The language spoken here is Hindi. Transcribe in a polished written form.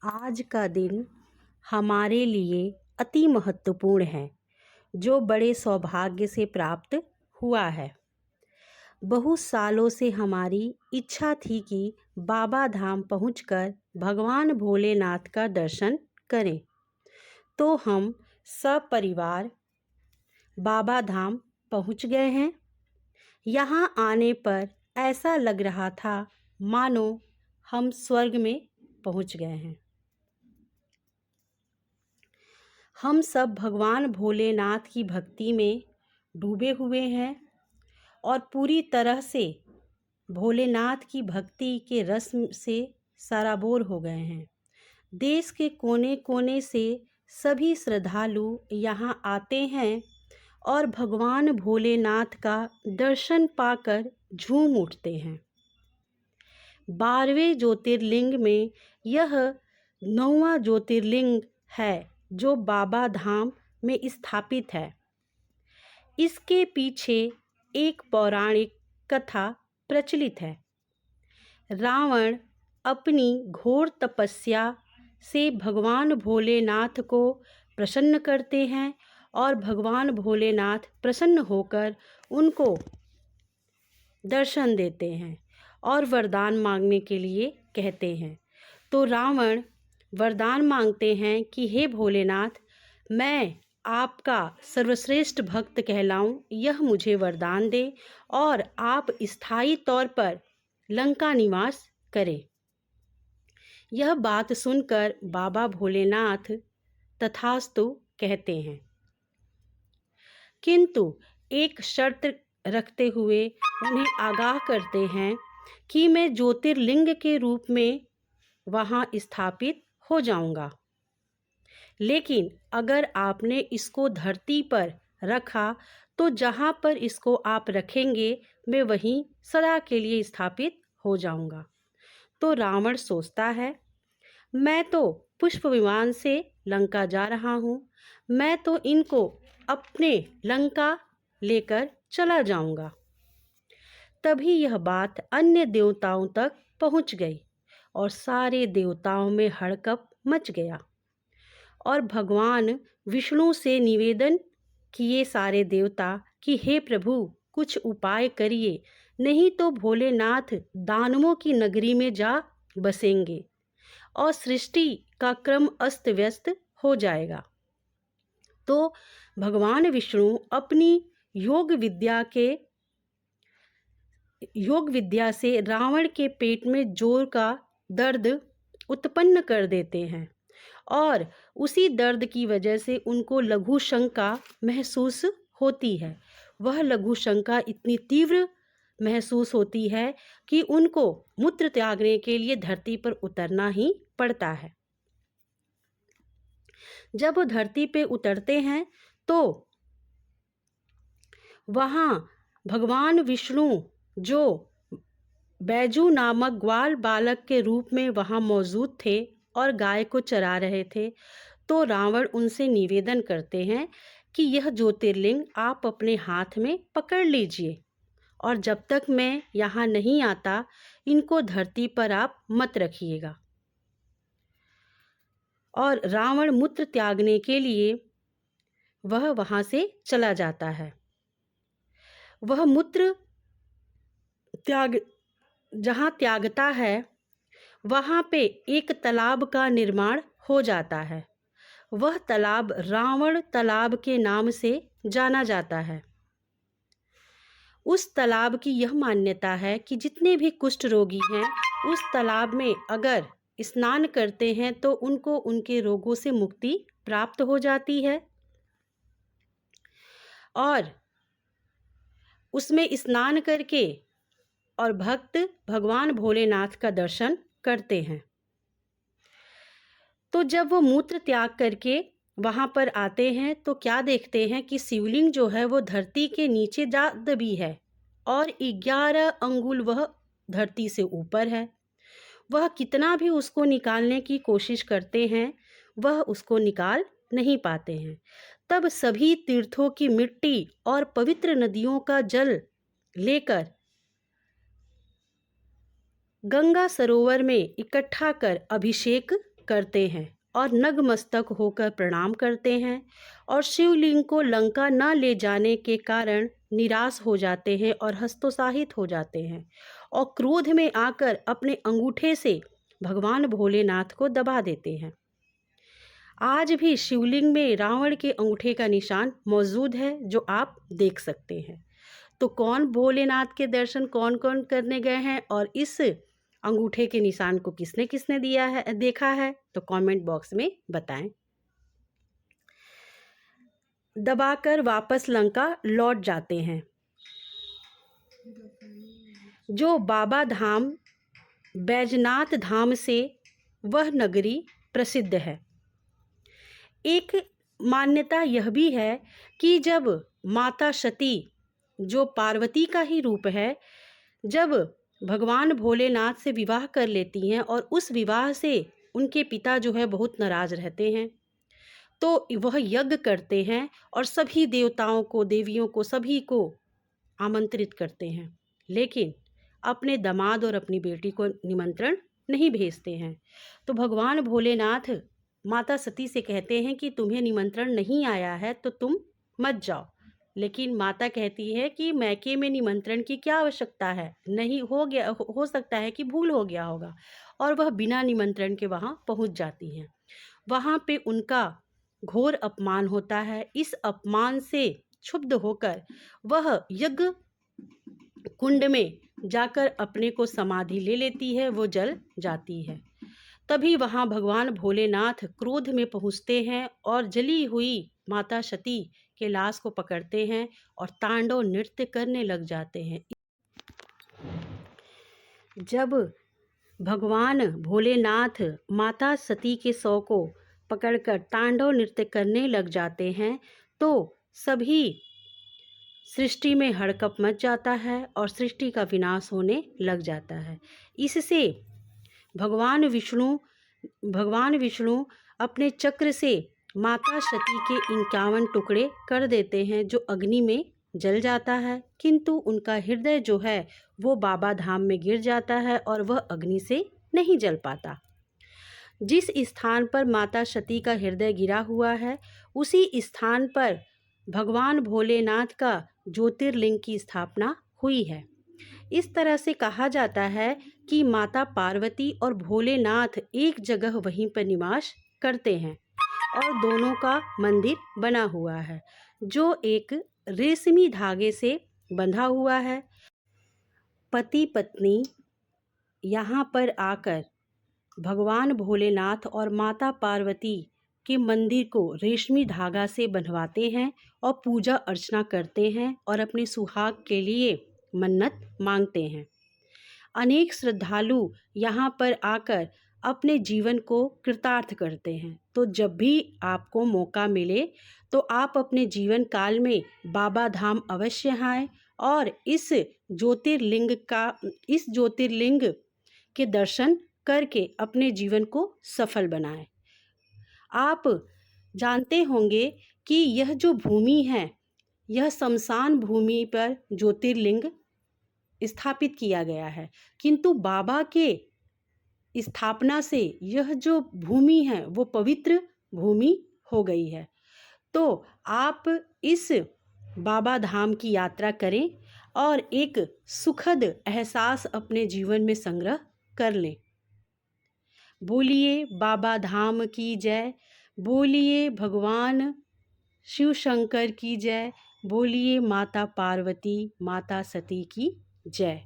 आज का दिन हमारे लिए अति महत्वपूर्ण है, जो बड़े सौभाग्य से प्राप्त हुआ है। बहुत सालों से हमारी इच्छा थी कि बाबा धाम पहुंचकर भगवान भोलेनाथ का दर्शन करें, तो हम सब परिवार बाबा धाम पहुंच गए हैं। यहाँ आने पर ऐसा लग रहा था मानो हम स्वर्ग में पहुंच गए हैं। हम सब भगवान भोलेनाथ की भक्ति में डूबे हुए हैं और पूरी तरह से भोलेनाथ की भक्ति के रस से सराबोर हो गए हैं। देश के कोने कोने से सभी श्रद्धालु यहाँ आते हैं और भगवान भोलेनाथ का दर्शन पाकर झूम उठते हैं। 12वें ज्योतिर्लिंग में यह 9वां ज्योतिर्लिंग है जो बाबा धाम में स्थापित है। इसके पीछे एक पौराणिक कथा प्रचलित है। रावण अपनी घोर तपस्या से भगवान भोलेनाथ को प्रसन्न करते हैं और भगवान भोलेनाथ प्रसन्न होकर उनको दर्शन देते हैं और वरदान मांगने के लिए कहते हैं। तो रावण वरदान मांगते हैं कि हे भोलेनाथ, मैं आपका सर्वश्रेष्ठ भक्त कहलाऊं, यह मुझे वरदान दे और आप स्थायी तौर पर लंका निवास करें। यह बात सुनकर बाबा भोलेनाथ तथास्तु कहते हैं, किंतु एक शर्त रखते हुए उन्हें आगाह करते हैं कि मैं ज्योतिर्लिंग के रूप में वहाँ स्थापित हो जाऊंगा, लेकिन अगर आपने इसको धरती पर रखा तो जहाँ पर इसको आप रखेंगे मैं वहीं सदा के लिए स्थापित हो जाऊंगा। तो रावण सोचता है, मैं तो पुष्प विमान से लंका जा रहा हूँ, मैं तो इनको अपने लंका लेकर चला जाऊंगा। तभी यह बात अन्य देवताओं तक पहुंच गई और सारे देवताओं में हड़कंप मच गया और भगवान विष्णु से निवेदन किए सारे देवता कि हे प्रभु, कुछ उपाय करिए, नहीं तो भोलेनाथ दानवों की नगरी में जा बसेंगे और सृष्टि का क्रम अस्त व्यस्त हो जाएगा। तो भगवान विष्णु अपनी योग विद्या से रावण के पेट में जोर का दर्द उत्पन्न कर देते हैं और उसी दर्द की वजह से उनको लघु शंका महसूस होती है। वह लघु शंका इतनी तीव्र महसूस होती है कि उनको मूत्र त्यागने के लिए धरती पर उतरना ही पड़ता है। जब वो धरती पे उतरते हैं तो वहाँ भगवान विष्णु जो बैजू नामक ग्वाल बालक के रूप में वहाँ मौजूद थे और गाय को चरा रहे थे, तो रावण उनसे निवेदन करते हैं कि यह ज्योतिर्लिंग आप अपने हाथ में पकड़ लीजिए और जब तक मैं यहाँ नहीं आता इनको धरती पर आप मत रखिएगा। और रावण मूत्र त्यागने के लिए वह वहाँ से चला जाता है। वह मूत्र जहाँ त्यागता है वहाँ पे एक तालाब का निर्माण हो जाता है। वह तालाब रावण तालाब के नाम से जाना जाता है। उस तालाब की यह मान्यता है कि जितने भी कुष्ठ रोगी हैं उस तालाब में अगर स्नान करते हैं तो उनको उनके रोगों से मुक्ति प्राप्त हो जाती है और उसमें स्नान करके और भक्त भगवान भोलेनाथ का दर्शन करते हैं। तो जब वो मूत्र त्याग करके वहाँ पर आते हैं तो क्या देखते हैं कि शिवलिंग जो है वो धरती के नीचे जा दबी है और 11 अंगुल वह धरती से ऊपर है। वह कितना भी उसको निकालने की कोशिश करते हैं वह उसको निकाल नहीं पाते हैं। तब सभी तीर्थों की मिट्टी और पवित्र नदियों का जल लेकर गंगा सरोवर में इकट्ठा कर अभिषेक करते हैं और नगमस्तक होकर प्रणाम करते हैं और शिवलिंग को लंका न ले जाने के कारण निराश हो जाते हैं और हतोत्साहित हो जाते हैं और क्रोध में आकर अपने अंगूठे से भगवान भोलेनाथ को दबा देते हैं। आज भी शिवलिंग में रावण के अंगूठे का निशान मौजूद है जो आप देख सकते हैं। तो कौन भोलेनाथ के दर्शन कौन कौन करने गए हैं और इस अंगूठे के निशान को किसने किसने दिया है देखा है, तो कमेंट बॉक्स में बताएं। दबाकर वापस लंका लौट जाते हैं। जो बाबा धाम बैजनाथ धाम से वह नगरी प्रसिद्ध है। एक मान्यता यह भी है कि जब माता सती, जो पार्वती का ही रूप है, जब भगवान भोलेनाथ से विवाह कर लेती हैं और उस विवाह से उनके पिता जो है बहुत नाराज रहते हैं, तो वह यज्ञ करते हैं और सभी देवताओं को, देवियों को, सभी को आमंत्रित करते हैं, लेकिन अपने दामाद और अपनी बेटी को निमंत्रण नहीं भेजते हैं। तो भगवान भोलेनाथ माता सती से कहते हैं कि तुम्हें निमंत्रण नहीं आया है तो तुम मत जाओ, लेकिन माता कहती है कि मैके में निमंत्रण की क्या आवश्यकता है, नहीं हो गया, हो सकता है कि भूल हो गया होगा, और वह बिना निमंत्रण के वहाँ पहुँच जाती हैं। वहाँ पे उनका घोर अपमान होता है। इस अपमान से क्षुब्ध होकर वह यज्ञ कुंड में जाकर अपने को समाधि ले लेती है, वो जल जाती है। तभी वहाँ भगवान भोलेनाथ क्रोध में पहुँचते हैं और जली हुई माता सती के लाश को पकड़ते हैं और तांडव नृत्य करने लग जाते हैं। जब भगवान भोलेनाथ माता सती के शव को पकड़कर तांडव नृत्य करने लग जाते हैं तो सभी सृष्टि में हड़कंप मच जाता है और सृष्टि का विनाश होने लग जाता है। इससे भगवान विष्णु अपने चक्र से माता सती के 51 टुकड़े कर देते हैं जो अग्नि में जल जाता है, किंतु उनका हृदय जो है वो बाबा धाम में गिर जाता है और वह अग्नि से नहीं जल पाता। जिस स्थान पर माता सती का हृदय गिरा हुआ है उसी स्थान पर भगवान भोलेनाथ का ज्योतिर्लिंग की स्थापना हुई है। इस तरह से कहा जाता है कि माता पार्वती और भोलेनाथ एक जगह वहीं पर निवास करते हैं और दोनों का मंदिर बना हुआ है जो एक रेशमी धागे से बंधा हुआ है। पति पत्नी यहाँ पर आकर भगवान भोलेनाथ और माता पार्वती के मंदिर को रेशमी धागा से बंधवाते हैं और पूजा अर्चना करते हैं और अपने सुहाग के लिए मन्नत मांगते हैं। अनेक श्रद्धालु यहाँ पर आकर अपने जीवन को कृतार्थ करते हैं। तो जब भी आपको मौका मिले तो आप अपने जीवन काल में बाबा धाम अवश्य आएं और इस ज्योतिर्लिंग के दर्शन करके अपने जीवन को सफल बनाएं। आप जानते होंगे कि यह जो भूमि है यह शमशान भूमि पर ज्योतिर्लिंग स्थापित किया गया है, किंतु बाबा के स्थापना से यह जो भूमि है वो पवित्र भूमि हो गई है। तो आप इस बाबा धाम की यात्रा करें और एक सुखद एहसास अपने जीवन में संग्रह कर लें। बोलिए बाबा धाम की जय, बोलिए भगवान शिव शंकर की जय, बोलिए माता पार्वती माता सती की जय।